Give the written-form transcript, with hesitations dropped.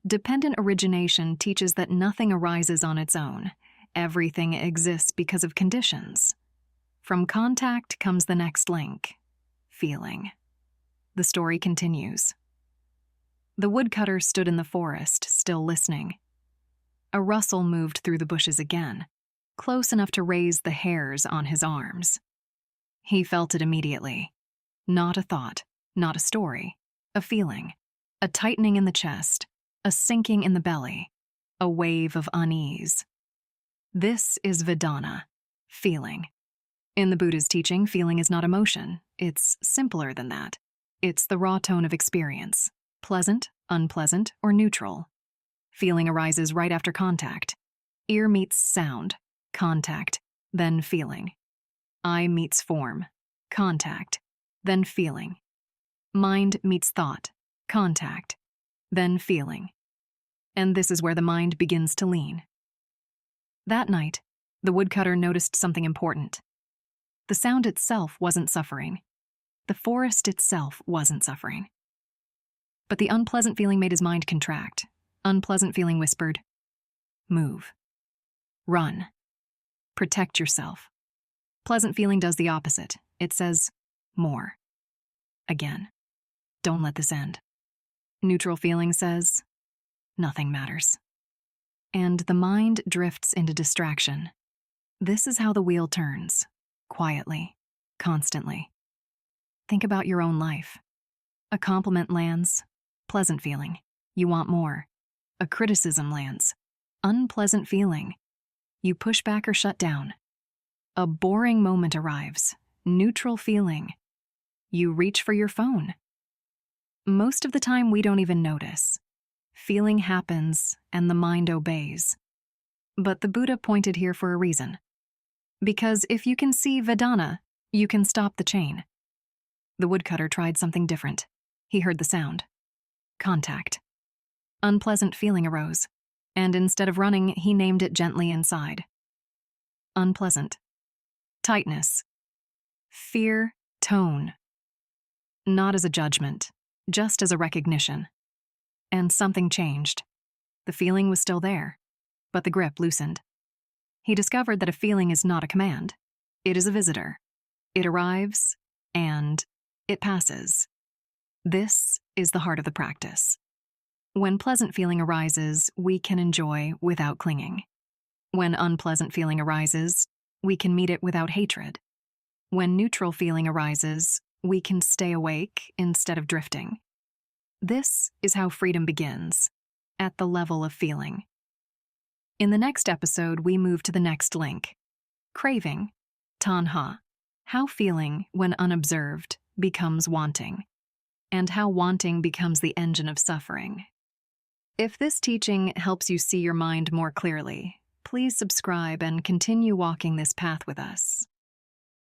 Dependent origination teaches that nothing arises on its own. Everything exists because of conditions. From contact comes the next link, feeling. The story continues. The woodcutter stood in the forest, still listening. A rustle moved through the bushes again, close enough to raise the hairs on his arms. He felt it immediately. Not a thought, not a story, a feeling, a tightening in the chest, a sinking in the belly, a wave of unease. This is Vedanā, feeling. In the Buddha's teaching, feeling is not emotion. It's simpler than that. It's the raw tone of experience, pleasant, unpleasant, or neutral. Feeling arises right after contact. Ear meets sound, contact, then feeling. Eye meets form, contact, then feeling. Mind meets thought, contact, then feeling. And this is where the mind begins to lean. That night, the woodcutter noticed something important. The sound itself wasn't suffering. The forest itself wasn't suffering. But the unpleasant feeling made his mind contract. Unpleasant feeling whispered, "Move. Run. Protect yourself." Pleasant feeling does the opposite. It says, "More. Again. Don't let this end." Neutral feeling says, "Nothing matters." And the mind drifts into distraction. This is how the wheel turns, quietly, constantly. Think about your own life. A compliment lands, pleasant feeling. You want more. A criticism lands, unpleasant feeling. You push back or shut down. A boring moment arrives, neutral feeling. You reach for your phone. Most of the time, we don't even notice. Feeling happens, and the mind obeys. But the Buddha pointed here for a reason. Because if you can see Vedanā, you can stop the chain. The woodcutter tried something different. He heard the sound. Contact. Unpleasant feeling arose, and instead of running, he named it gently inside. Unpleasant. Tightness. Fear, tone. Not as a judgment, just as a recognition. And something changed. The feeling was still there, but the grip loosened. He discovered that a feeling is not a command. It is a visitor. It arrives, and it passes. This is the heart of the practice. When pleasant feeling arises, we can enjoy without clinging. When unpleasant feeling arises, we can meet it without hatred. When neutral feeling arises, we can stay awake instead of drifting. This is how freedom begins, at the level of feeling. In the next episode, we move to the next link. Craving, taṇhā, how feeling, when unobserved, becomes wanting, and how wanting becomes the engine of suffering. If this teaching helps you see your mind more clearly, please subscribe and continue walking this path with us.